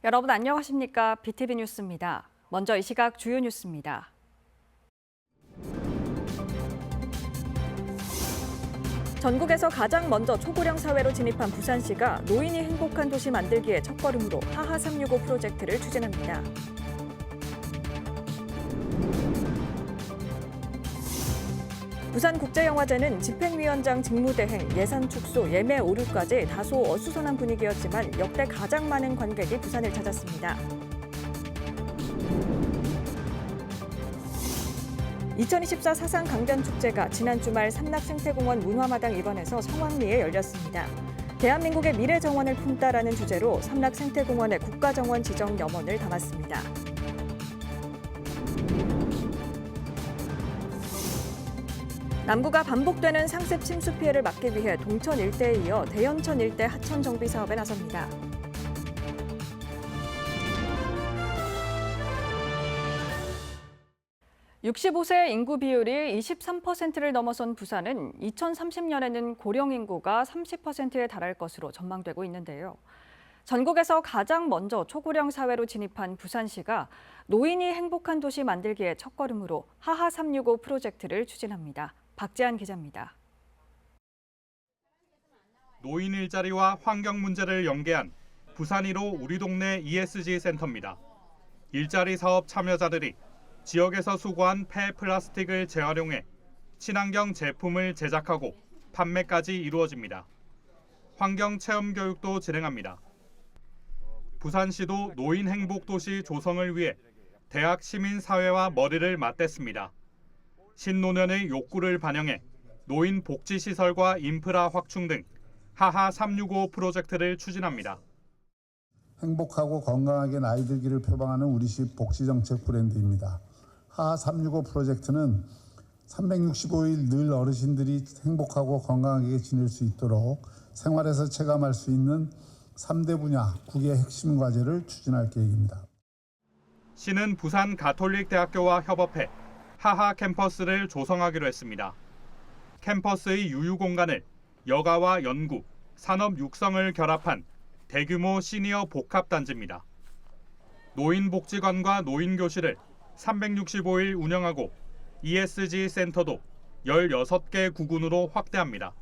여러분 안녕하십니까? BTV 뉴스입니다. 먼저 이 시각 주요 뉴스입니다. 전국에서 가장 먼저 초고령 사회로 진입한 부산시가 노인이 행복한 도시 만들기의 첫걸음으로 하하 365 프로젝트를 추진합니다. 부산국제영화제는 집행위원장 직무대행, 예산 축소, 예매 오류까지 다소 어수선한 분위기였지만 역대 가장 많은 관객이 부산을 찾았습니다. 2024 사상 강변축제가 지난 주말 삼락생태공원 문화마당 일원에서 성황리에 열렸습니다. 대한민국의 미래 정원을 품다라는 주제로 삼락생태공원의 국가정원 지정 염원을 담았습니다. 남구가 반복되는 상습 침수 피해를 막기 위해 동천 일대에 이어 대연천 일대 하천 정비 사업에 나섭니다. (65세) 인구 비율이 23%를 넘어선 부산은 2030년에는 고령 인구가 30%에 달할 것으로 전망되고 있는데요. 전국에서 가장 먼저 초고령 사회로 진입한 부산시가 노인이 행복한 도시 만들기의 첫걸음으로 하하 365 프로젝트를 추진합니다. 박재한 기자입니다. 노인 일자리와 환경 문제를 연계한 부산 1호 우리 동네 ESG 센터입니다. 일자리 사업 참여자들이 지역에서 수거한 폐 플라스틱을 재활용해 친환경 제품을 제작하고 판매까지 이루어집니다. 환경 체험 교육도 진행합니다. 부산시도 노인 행복 도시 조성을 위해 대학 시민사회와 머리를 맞댔습니다. 신노년의 욕구를 반영해 노인 복지시설과 인프라 확충 등 하하 365 프로젝트를 추진합니다. 행복하고 건강하게 나이 들기를 표방하는 우리시 복지정책 브랜드입니다. 하하 365 프로젝트는 365일 늘 어르신들이 행복하고 건강하게 지낼 수 있도록 생활에서 체감할 수 있는 3대 분야 9개 핵심 과제를 추진할 계획입니다. 시는 부산 가톨릭대학교와 협업해 하하 캠퍼스를 조성하기로 했습니다. 캠퍼스의 유휴 공간을 여가와 연구, 산업 육성을 결합한 대규모 시니어 복합단지입니다. 노인복지관과 노인교실을 365일 운영하고 ESG 센터도 16개 구군으로 확대합니다.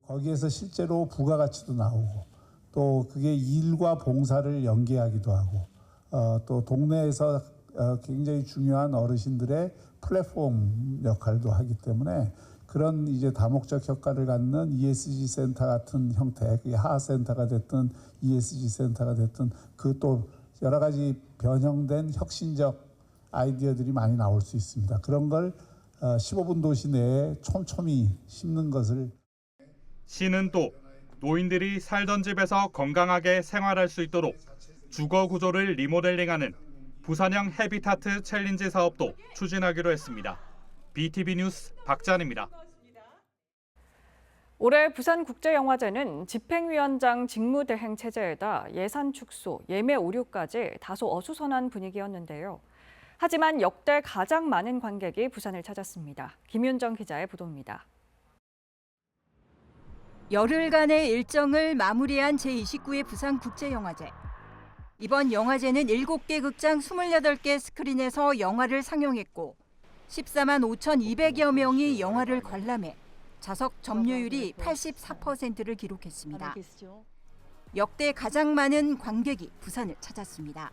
거기에서 실제로 부가가치도 나오고 또 그게 일과 봉사를 연계하기도 하고 또 동네에서 굉장히 중요한 어르신들의 플랫폼 역할도 하기 때문에 그런 이제 다목적 효과를 갖는 ESG 센터 같은 형태, 그게 하하 센터가 됐든 ESG 센터가 됐든 그 또 여러 가지 변형된 혁신적 아이디어들이 많이 나올 수 있습니다. 그런 걸 15분 도시 내에 촘촘히 심는 것을 시는 또 노인들이 살던 집에서 건강하게 생활할 수 있도록 주거 구조를 리모델링하는 부산형 헤비타트 챌린지 사업도 추진하기로 했습니다. BTV 뉴스 박재한입니다. 올해 부산국제영화제는 집행위원장 직무대행 체제에다 예산 축소, 예매 오류까지 다소 어수선한 분위기였는데요. 하지만 역대 가장 많은 관객이 부산을 찾았습니다. 김윤정 기자의 보도입니다. 열흘간의 일정을 마무리한 제29회 부산국제영화제. 이번 영화제는 7개 극장 28개 스크린에서 영화를 상영했고 14만 5,200여 명이 영화를 관람해 좌석 점유율이 84%를 기록했습니다. 역대 가장 많은 관객이 부산을 찾았습니다.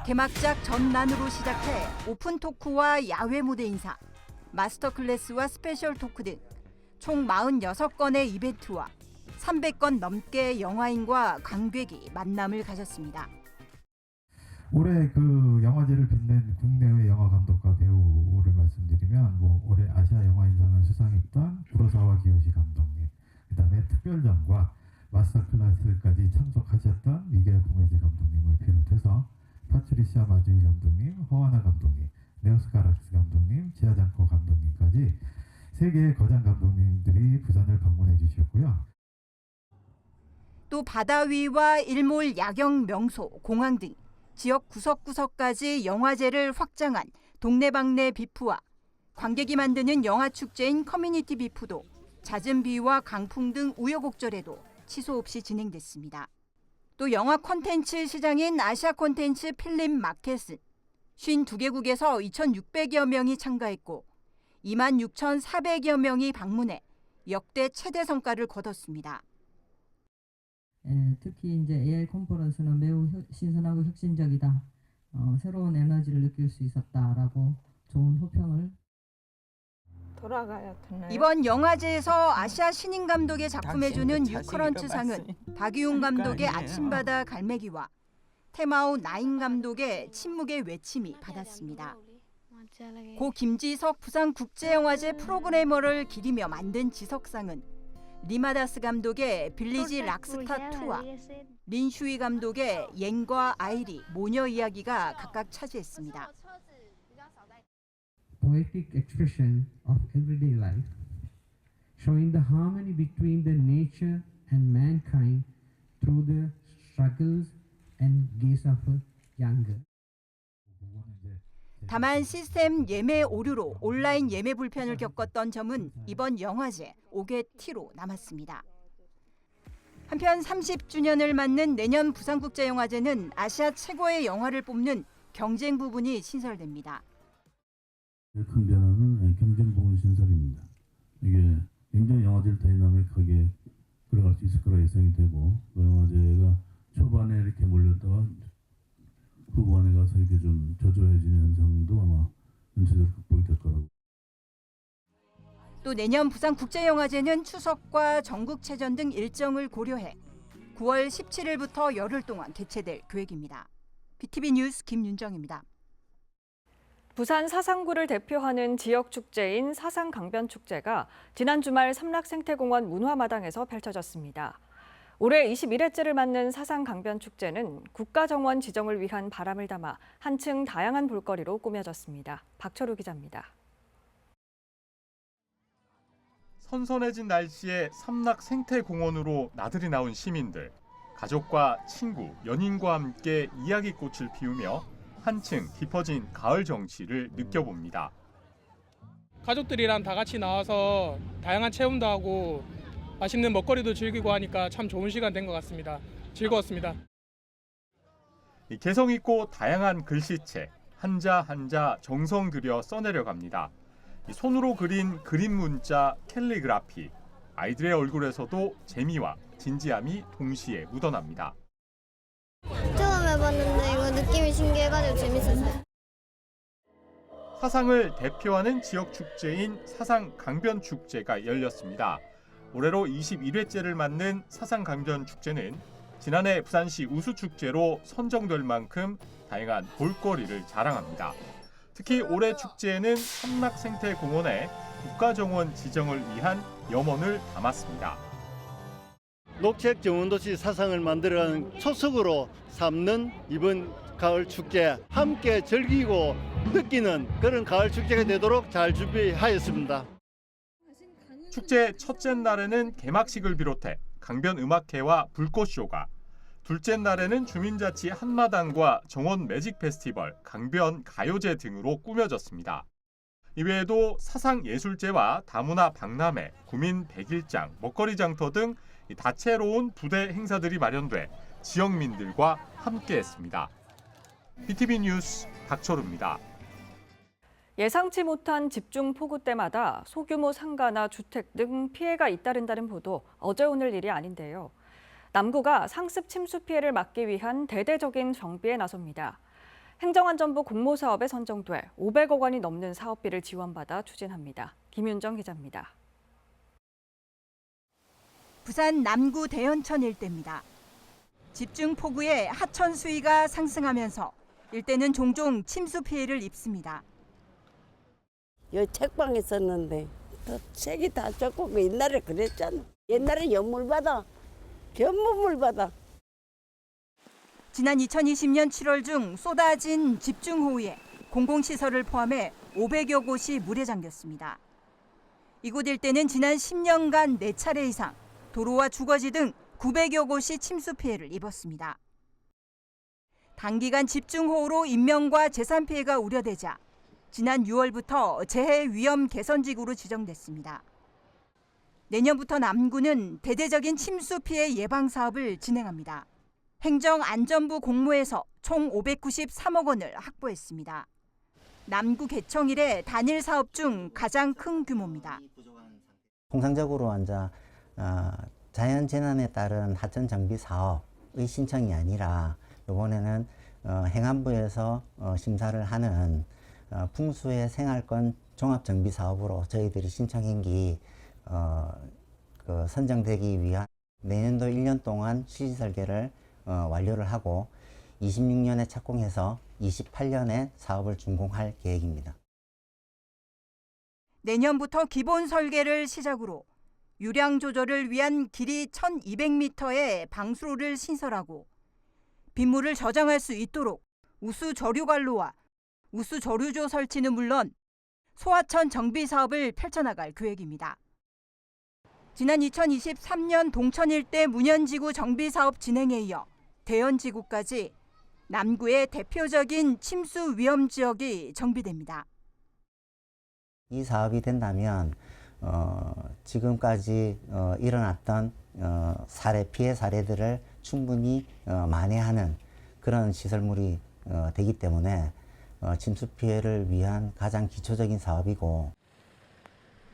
개막작 전란으로 시작해 오픈 토크와 야외 무대 인사, 마스터 클래스와 스페셜 토크 등 총 46건의 이벤트와 300건 넘게 영화인과 관객이 만남을 가졌습니다. 올해 그 영화제를 빛낸 국내의 영화 감독과 배우를 말씀드리면 올해 아시아 영화인상을 수상했던 구로사와 기요시 감독님, 그다음에 특별전과 마스터 클래스까지 참석하셨던 미겔 고메즈 감독님을 비롯해서 파트리시아 마주이 감독님, 허하나 감독님, 네오스 가락스 감독님, 지아장코 감독님까지 3개의 거장 감독님들이 부산을 방문해 주셨고요. 또 바다 위와 일몰 야경 명소, 공항 등 지역 구석구석까지 영화제를 확장한 동네방네 비프와 관객이 만드는 영화 축제인 커뮤니티 비프도 잦은 비와 강풍 등 우여곡절에도 취소 없이 진행됐습니다. 또 영화 콘텐츠 시장인 아시아 콘텐츠 필름 마켓은 52개국에서 2,600여 명이 참가했고 26,400여 명이 방문해 역대 최대 성과를 거뒀습니다. 특히 이제 AI 컨퍼런스는 매우 신선하고 혁신적이다. 새로운 에너지를 느낄 수 있었다라고 좋은 호평을. 돌아가야 되나요? 이번 영화제에서 아시아 신인 감독의 작품에 주는 유커런츠상은 박유용 감독의 아침바다 갈매기와 태마오 나인 감독의 침묵의 외침이 받았습니다. 고 김지석 부산국제영화제 프로그래머를 기리며 만든 지석상은 리마다스 감독의 빌리지 락스타 2와 린슈이 감독의 옌과 아이리 모녀 이야기가 각각 차지했습니다. Poetic expression of everyday life, showing the harmony between the nature and mankind through the struggles and gaze of a young girl. 다만 시스템 예매 오류로 온라인 예매 불편을 겪었던 점은 이번 영화제 5개 티로 남았습니다. 한편 30주년을 맞는 내년 부산국제영화제는 아시아 최고의 영화를 뽑는 경쟁 부분이 신설됩니다. 큰 변화는 경쟁 부분 신설입니다. 이게 굉장히 영화제를 다이나믹하게 끌어갈 수 있을 거라 예상이 되고, 그 영화제가 초반에 이렇게 몰렸다가 후반에 가서 이렇게 좀 저조해지는 현상도 아마 전체적으로 극복이 될 거라고. 또 내년 부산국제영화제는 추석과 전국체전 등 일정을 고려해 9월 17일부터 열흘 동안 개최될 계획입니다. BTV 뉴스 김윤정입니다. 부산 사상구를 대표하는 지역 축제인 사상강변축제가 지난 주말 삼락생태공원 문화마당에서 펼쳐졌습니다. 올해 21회째를 맞는 사상강변축제는 국가정원 지정을 위한 바람을 담아 한층 다양한 볼거리로 꾸며졌습니다. 박철우 기자입니다. 선선해진 날씨에 삼락생태공원으로 나들이 나온 시민들. 가족과 친구, 연인과 함께 이야기꽃을 피우며 한층 깊어진 가을 정취를 느껴봅니다. 가족들이랑 다 같이 나와서 다양한 체험도 하고 맛있는 먹거리도 즐기고 하니까 참 좋은 시간 된 것 같습니다. 즐거웠습니다. 개성 있고 다양한 글씨체, 한자 한자 정성 들여 써내려갑니다. 손으로 그린 그림 문자 캘리그라피, 아이들의 얼굴에서도 재미와 진지함이 동시에 묻어납니다. 처음 해봤는데 이거 느낌이 신기해가지고 재밌었어요. 사상을 대표하는 지역 축제인 사상강변축제가 열렸습니다. 올해로 21회째를 맞는 사상강변축제는 지난해 부산시 우수축제로 선정될 만큼 다양한 볼거리를 자랑합니다. 특히 올해 축제에는 삼락생태공원에 국가정원 지정을 위한 염원을 담았습니다. 녹색 정원도시 사상을 만들어가는 초석으로 삼는 이번 가을 축제, 함께 즐기고 느끼는 그런 가을 축제가 되도록 잘 준비하였습니다. 축제 첫째 날에는 개막식을 비롯해 강변음악회와 불꽃쇼가, 둘째 날에는 주민자치 한마당과 정원 매직 페스티벌, 강변 가요제 등으로 꾸며졌습니다. 이외에도 사상예술제와 다문화 박람회, 구민 백일장, 먹거리 장터 등 다채로운 부대 행사들이 마련돼 지역민들과 함께했습니다. BTV 뉴스 박철우입니다. 예상치 못한 집중 폭우 때마다 소규모 상가나 주택 등 피해가 잇따른다는 보도 어제 오늘 일이 아닌데요. 남구가 상습 침수 피해를 막기 위한 대대적인 정비에 나섭니다. 행정안전부 공모사업에 선정돼 500억 원이 넘는 사업비를 지원받아 추진합니다. 김윤정 기자입니다. 부산 남구 대연천 일대입니다. 집중 폭우에 하천 수위가 상승하면서 일대는 종종 침수 피해를 입습니다. 여기 책방에 있었는데 책이 다 젖고 옛날에 그랬잖아. 옛날에 연물바다, 견문물바다. 지난 2020년 7월 중 쏟아진 집중호우에 공공시설을 포함해 500여 곳이 물에 잠겼습니다. 이곳 일대는 지난 10년간 4차례 이상 도로와 주거지 등 900여 곳이 침수 피해를 입었습니다. 단기간 집중호우로 인명과 재산 피해가 우려되자 지난 6월부터 재해 위험 개선지구로 지정됐습니다. 내년부터 남구는 대대적인 침수 피해 예방 사업을 진행합니다. 행정안전부 공모에서 총 593억 원을 확보했습니다. 남구 개청 이래 단일 사업 중 가장 큰 규모입니다. 통상적으로 앉아 자연재난에 따른 하천 정비 사업의 신청이 아니라 이번에는 행안부에서 심사를 하는 풍수의 생활권 종합정비 사업으로 저희들이 신청행기 선정되기 위한 내년도 1년 동안 실시 설계를 완료를 하고 26년에 착공해서 28년에 사업을 준공할 계획입니다. 내년부터 기본 설계를 시작으로 유량 조절을 위한 길이 1200m의 방수로를 신설하고 빗물을 저장할 수 있도록 우수 저류관로와 우수 저류조 설치는 물론 소하천 정비 사업을 펼쳐나갈 계획입니다. 지난 2023년 동천 일대 문현지구 정비 사업 진행에 이어 대연지구까지 남구의 대표적인 침수 위험 지역이 정비됩니다. 이 사업이 된다면 지금까지 일어났던 피해 사례들을 충분히 만회하는 그런 시설물이 되기 때문에 침수 피해를 위한 가장 기초적인 사업이고,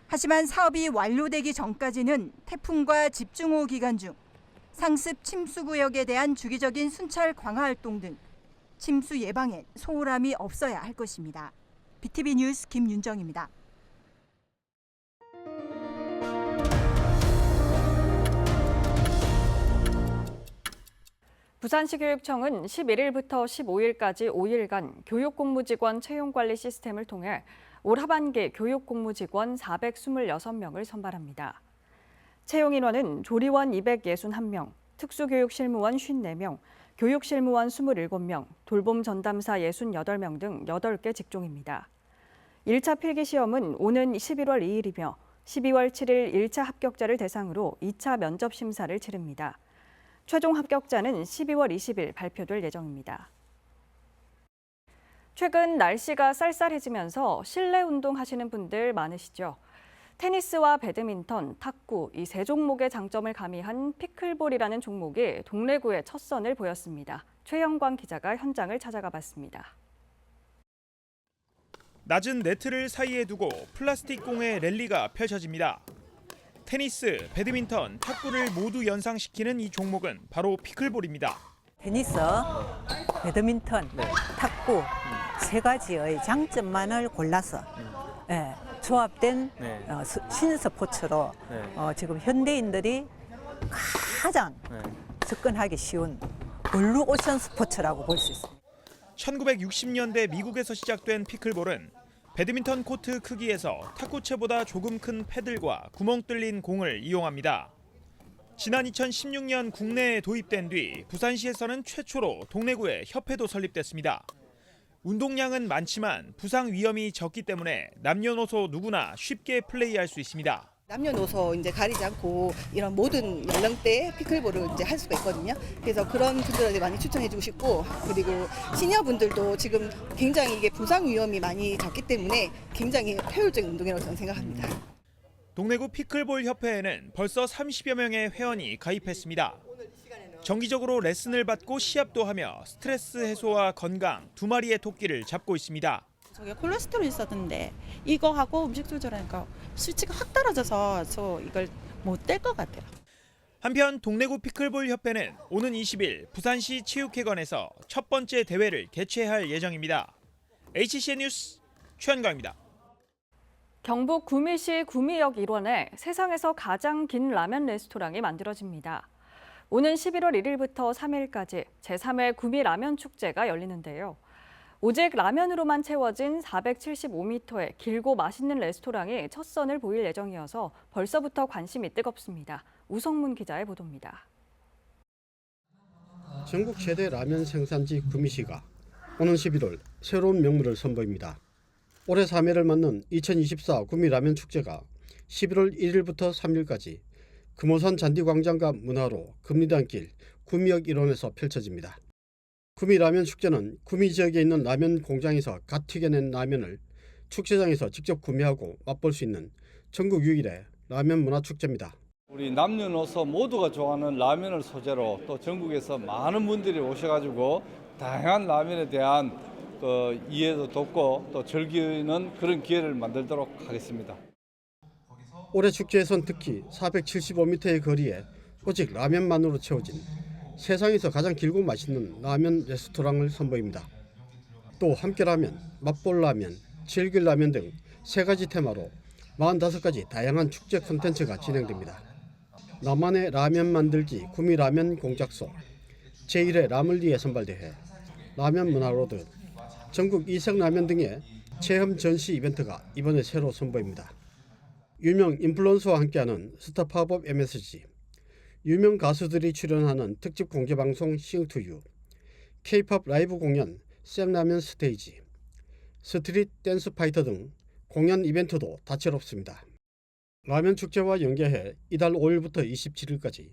하지만 사업이 완료되기 전까지는 태풍과 집중호우 기간 중 상습 침수 구역에 대한 주기적인 순찰 강화 활동 등 침수 예방엔 소홀함이 없어야 할 것입니다. BTV 뉴스 김윤정입니다. 부산시교육청은 11일부터 15일까지 5일간 교육공무직원 채용관리 시스템을 통해 올 하반기 교육공무직원 426명을 선발합니다. 채용 인원은 조리원 261명, 특수교육실무원 54명, 교육실무원 27명, 돌봄 전담사 68명 등 8개 직종입니다. 1차 필기시험은 오는 11월 2일이며 12월 7일 1차 합격자를 대상으로 2차 면접 심사를 치릅니다. 최종 합격자는 12월 20일 발표될 예정입니다. 최근 날씨가 쌀쌀해지면서 실내 운동하시는 분들 많으시죠? 테니스와 배드민턴, 탁구 이 세 종목의 장점을 가미한 피클볼이라는 종목이 동래구에 첫 선을 보였습니다. 최영광 기자가 현장을 찾아가 봤습니다. 낮은 네트를 사이에 두고 플라스틱 공의 랠리가 펼쳐집니다. 테니스, 배드민턴, 탁구를 모두 연상시키는 이 종목은 바로 피클볼입니다. 테니스, 배드민턴, 탁구 세 가지의 장점만을 골라서 조합된 신스포츠로 지금 현대인들이 가장 접근하기 쉬운 블루오션 스포츠라고 볼 수 있습니다. 1960년대 미국에서 시작된 피클볼은 배드민턴 코트 크기에서 탁구채보다 조금 큰 패들과 구멍 뚫린 공을 이용합니다. 지난 2016년 국내에 도입된 뒤 부산시에서는 최초로 동래구에 협회도 설립됐습니다. 운동량은 많지만 부상 위험이 적기 때문에 남녀노소 누구나 쉽게 플레이할 수 있습니다. 남녀노소 이제 가리지 않고 이런 모든 연령대의 피클볼을 이제 할 수가 있거든요. 그래서 그런 분들한테 많이 추천해주고 싶고, 그리고 시니어분들도 지금 굉장히 이게 부상 위험이 많이 적기 때문에 굉장히 효율적인 운동이라고 저는 생각합니다. 동래구 피클볼 협회에는 벌써 30여 명의 회원이 가입했습니다. 정기적으로 레슨을 받고 시합도 하며 스트레스 해소와 건강 두 마리의 토끼를 잡고 있습니다. 저게 콜레스테롤 있었는데 이거 하고 음식 조절하니까 수치가 확 떨어져서 저 이걸 못 뗄 것 같아요. 한편 동래구 피클볼 협회는 오는 20일 부산시 체육회관에서 첫 번째 대회를 개최할 예정입니다. HCN 뉴스 최현광입니다. 경북 구미시 구미역 일원에 세상에서 가장 긴 라면 레스토랑이 만들어집니다. 오는 11월 1일부터 3일까지 제3회 구미 라면 축제가 열리는데요. 오직 라면으로만 채워진 475m의 길고 맛있는 레스토랑이 첫 선을 보일 예정이어서 벌써부터 관심이 뜨겁습니다. 우성문 기자의 보도입니다. 전국 최대 라면 생산지 구미시가 오는 11월 새로운 명물을 선보입니다. 올해 3회를 맞는 2024 구미 라면 축제가 11월 1일부터 3일까지 금호산 잔디광장과 문화로 금리단길 구미역 일원에서 펼쳐집니다. 구미 라면 축제는 구미 지역에 있는 라면 공장에서 갓 튀겨낸 라면을 축제장에서 직접 구매하고 맛볼 수 있는 전국 유일의 라면 문화 축제입니다. 우리 남녀노소 모두가 좋아하는 라면을 소재로 또 전국에서 많은 분들이 오셔가지고 다양한 라면에 대한 이해도 돕고 또 즐기는 그런 기회를 만들도록 하겠습니다. 올해 축제에선 특히 475m의 거리에 오직 라면만으로 채워진 세상에서 가장 길고 맛있는 라면 레스토랑을 선보입니다. 또 함께라면, 맛볼라면, 즐길라면 등 3가지 테마로 45가지 다양한 축제 콘텐츠가 진행됩니다. 나만의 라면 만들기 구미라면 공작소, 제1회 라물리에 선발대회, 라면 문화로드, 전국 이색라면 등의 체험 전시 이벤트가 이번에 새로 선보입니다. 유명 인플루언서와 함께하는 스타 팝업 MSG, 유명 가수들이 출연하는 특집 공개방송 싱투유, K-팝 라이브 공연 쌩라면 스테이지, 스트릿 댄스 파이터 등 공연 이벤트도 다채롭습니다. 라면 축제와 연계해 이달 5일부터 27일까지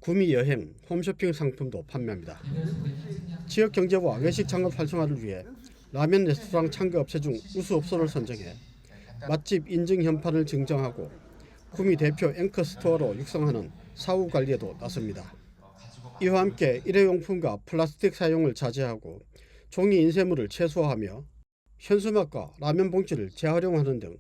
구미 여행, 홈쇼핑 상품도 판매합니다. 지역 경제와 외식 창업 활성화를 위해 라면 레스토랑 창거 업체 중 우수업소를 선정해 맛집 인증 현판을 증정하고 구미 대표 앵커 스토어로 육성하는 사후 관리에도 나섭니다. 이와 함께 일회용품과 플라스틱 사용을 자제하고 종이 인쇄물을 최소화하며 현수막과 라면 봉지를 재활용하는 등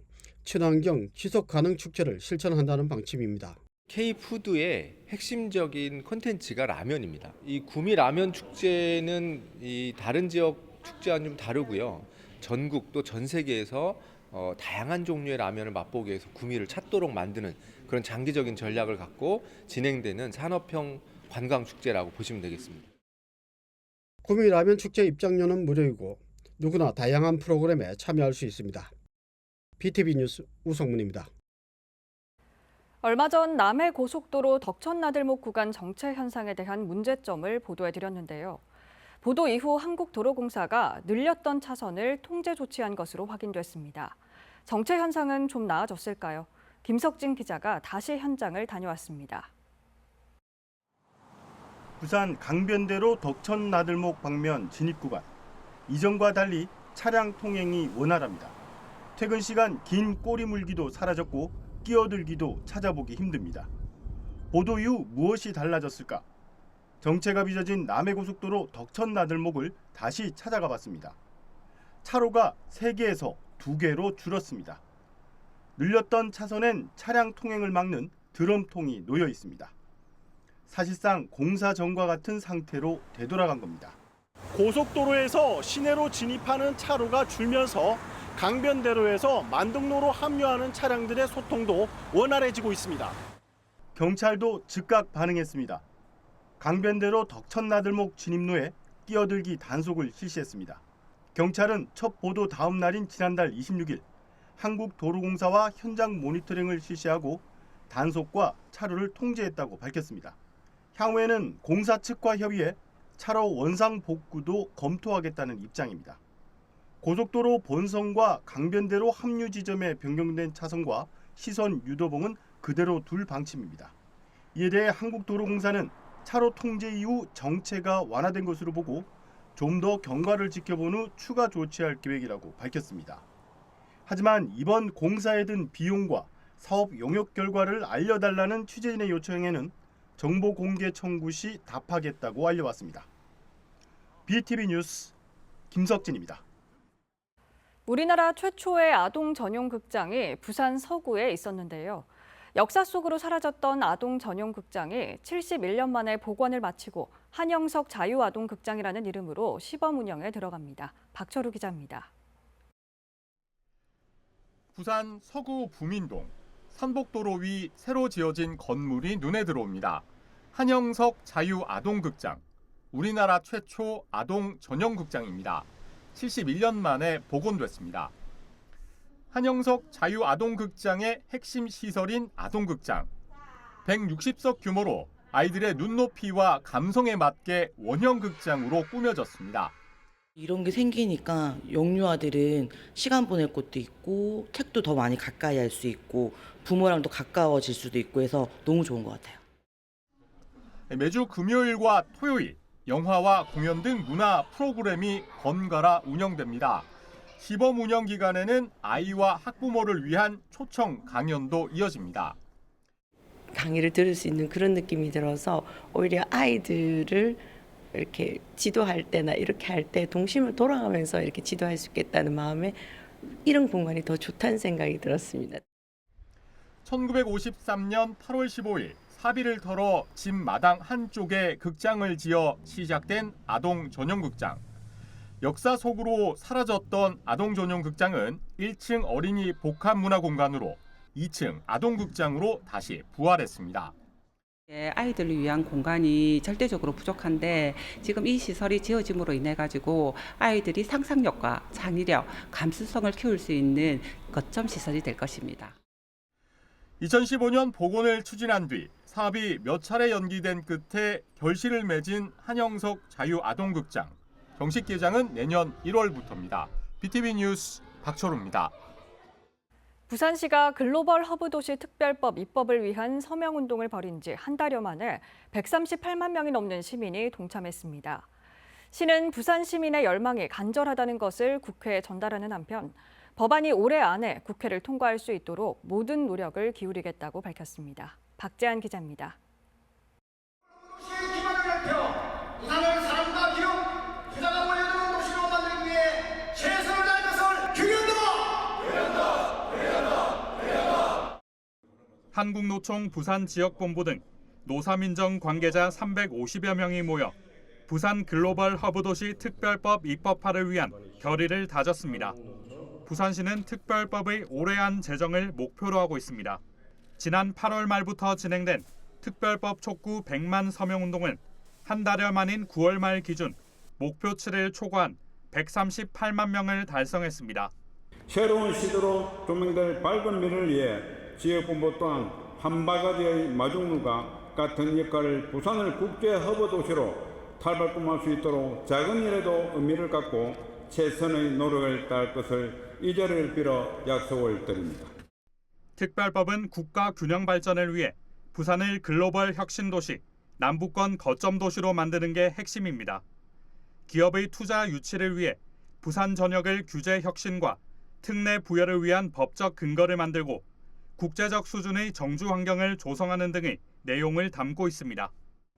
친환경 지속 가능 축제를 실천한다는 방침입니다. K푸드의 핵심적인 콘텐츠가 라면입니다. 이 구미 라면 축제는 이 다른 지역 축제와는 좀 다르고요. 전국 또 전 세계에서 다양한 종류의 라면을 맛보기 위해서 구미를 찾도록 만드는 그런 장기적인 전략을 갖고 진행되는 산업형 관광 축제라고 보시면 되겠습니다. 구미 라면 축제 입장료는 무료이고 누구나 다양한 프로그램에 참여할 수 있습니다. BTV 뉴스 우성문입니다. 얼마 전 남해 고속도로 덕천나들목 구간 정체 현상에 대한 문제점을 보도해드렸는데요. 보도 이후 한국도로공사가 늘렸던 차선을 통제 조치한 것으로 확인됐습니다. 정체 현상은 좀 나아졌을까요? 김석진 기자가 다시 현장을 다녀왔습니다. 부산 강변대로 덕천나들목 방면 진입 구간. 이전과 달리 차량 통행이 원활합니다. 퇴근 시간 긴 꼬리 물기도 사라졌고 끼어들기도 찾아보기 힘듭니다. 보도 이후 무엇이 달라졌을까? 정체가 빚어진 남해고속도로 덕천나들목을 다시 찾아가 봤습니다. 차로가 3개에서 2개로 줄었습니다. 늘렸던 차선엔 차량 통행을 막는 드럼통이 놓여 있습니다. 사실상 공사 전과 같은 상태로 되돌아간 겁니다. 고속도로에서 시내로 진입하는 차로가 줄면서 강변대로에서 만등로로 합류하는 차량들의 소통도 원활해지고 있습니다. 경찰도 즉각 반응했습니다. 강변대로 덕천나들목 진입로에 끼어들기 단속을 실시했습니다. 경찰은 첫 보도 다음 날인 지난달 26일 한국도로공사와 현장 모니터링을 실시하고 단속과 차로를 통제했다고 밝혔습니다. 향후에는 공사 측과 협의해 차로 원상 복구도 검토하겠다는 입장입니다. 고속도로 본선과 강변대로 합류 지점에 변경된 차선과 시선 유도봉은 그대로 둘 방침입니다. 이에 대해 한국도로공사는 차로 통제 이후 정체가 완화된 것으로 보고 좀 더 경과를 지켜본 후 추가 조치할 계획이라고 밝혔습니다. 하지만 이번 공사에 든 비용과 사업 용역 결과를 알려달라는 취재진의 요청에는 정보 공개 청구 시 답하겠다고 알려왔습니다. BTV 뉴스 김석진입니다. 우리나라 최초의 아동 전용 극장이 부산 서구에 있었는데요. 역사 속으로 사라졌던 아동 전용 극장이 71년 만에 복원을 마치고 한영석 자유아동극장이라는 이름으로 시범 운영에 들어갑니다. 박철우 기자입니다. 부산 서구 부민동, 선복도로 위 새로 지어진 건물이 눈에 들어옵니다. 한영석 자유아동극장, 우리나라 최초 아동 전용 극장입니다. 71년 만에 복원됐습니다. 한영석 자유아동극장의 핵심 시설인 아동극장. 160석 규모로 아이들의 눈높이와 감성에 맞게 원형 극장으로 꾸며졌습니다. 이런 게 생기니까 영유아들은 시간 보낼 곳도 있고 책도 더 많이 가까이 할 수 있고 부모랑도 가까워질 수도 있고 해서 너무 좋은 것 같아요. 매주 금요일과 토요일 영화와 공연 등 문화 프로그램이 번갈아 운영됩니다. 시범 운영 기간에는 아이와 학부모를 위한 초청 강연도 이어집니다. 강의를 들을 수 있는 그런 느낌이 들어서 오히려 아이들을 이렇게 지도할 때나 이렇게 할 때 동심을 돌아가면서 이렇게 지도할 수 있겠다는 마음에 이런 공간이 더 좋다는 생각이 들었습니다. 1953년 8월 15일 사비를 털어 집 마당 한쪽에 극장을 지어 시작된 아동 전용 극장. 역사 속으로 사라졌던 아동 전용 극장은 1층 어린이 복합 문화 공간으로 2층 아동 극장으로 다시 부활했습니다. 아이들을 위한 공간이 절대적으로 부족한데 지금 이 시설이 지어짐으로 인해 가지고 아이들이 상상력과 창의력, 감수성을 키울 수 있는 거점 시설이 될 것입니다. 2015년 복원을 추진한 뒤 사업이 몇 차례 연기된 끝에 결실을 맺은 한영석 자유아동극장. 정식 개장은 내년 1월부터입니다. BTV 뉴스 박철우입니다. 부산시가 글로벌 허브 도시 특별법 입법을 위한 서명운동을 벌인 지 한 달여 만에 138만 명이 넘는 시민이 동참했습니다. 시는 부산 시민의 열망이 간절하다는 것을 국회에 전달하는 한편 법안이 올해 안에 국회를 통과할 수 있도록 모든 노력을 기울이겠다고 밝혔습니다. 박재한 기자입니다. 부산을 사람과 기업, 부자가 몰려드는 도시로 만들기 위해 최선을 다할 것을 기울인다! 한국노총 부산지역본부 등 노사민정 관계자 350여 명이 모여 부산 글로벌 허브도시 특별법 입법화를 위한 결의를 다졌습니다. 부산시는 특별법의 올해 안 제정을 목표로 하고 있습니다. 지난 8월 말부터 진행된 특별법 촉구 100만 서명운동은 한 달여 만인 9월 말 기준 목표치를 초과한 138만 명을 달성했습니다. 새로운 시대로 조명될 밝은 미래를 위해 지역본부 또한 한 바가지의 마중물과 같은 역할을 부산을 국제 허브 도시로 탈바꿈할 수 있도록 작은 일에도 의미를 갖고 최선의 노력을 다할 것을 이 자리를 빌어 약속을 드립니다. 특별법은 국가 균형 발전을 위해 부산을 글로벌 혁신 도시, 남부권 거점 도시로 만드는 게 핵심입니다. 기업의 투자 유치를 위해 부산 전역을 규제 혁신과 특례 부여를 위한 법적 근거를 만들고 국제적 수준의 정주 환경을 조성하는 등의 내용을 담고 있습니다.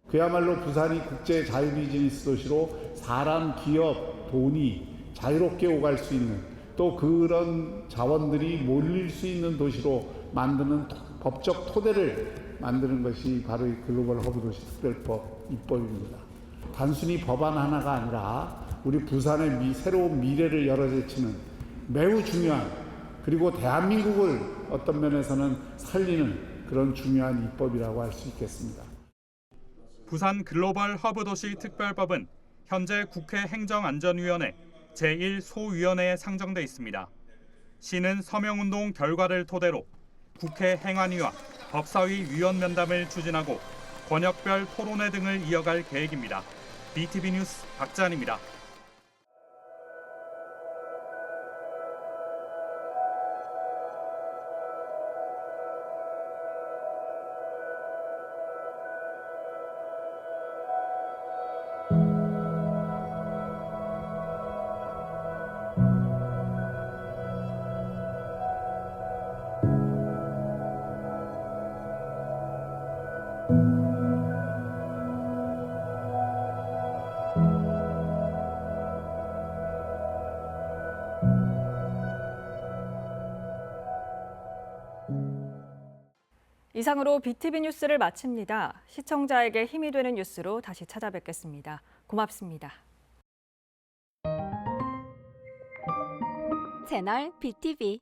그야말로 부산이 국제 자유 비즈니스 도시로 사람, 기업, 돈이 자유롭게 오갈 수 있는 또 그런 자원들이 몰릴 수 있는 도시로 만드는 법적 토대를 만드는 것이 바로 이 글로벌 허브도시 특별법 입법입니다. 단순히 법안 하나가 아니라 우리 부산의 새로운 미래를 열어제치는 매우 중요한 그리고 대한민국을 어떤 면에서는 살리는 그런 중요한 입법이라고 할 수 있겠습니다. 부산 글로벌 허브도시 특별법은 현재 국회 행정안전위원회 제1소위원회에 상정돼 있습니다. 시는 서명운동 결과를 토대로 국회 행안위와 법사위 위원 면담을 추진하고 권역별 토론회 등을 이어갈 계획입니다. BTV 뉴스 박재한입니다. 이상으로 BTV 뉴스를 마칩니다. 시청자에게 힘이 되는 뉴스로 다시 찾아뵙겠습니다. 고맙습니다. 채널 BTV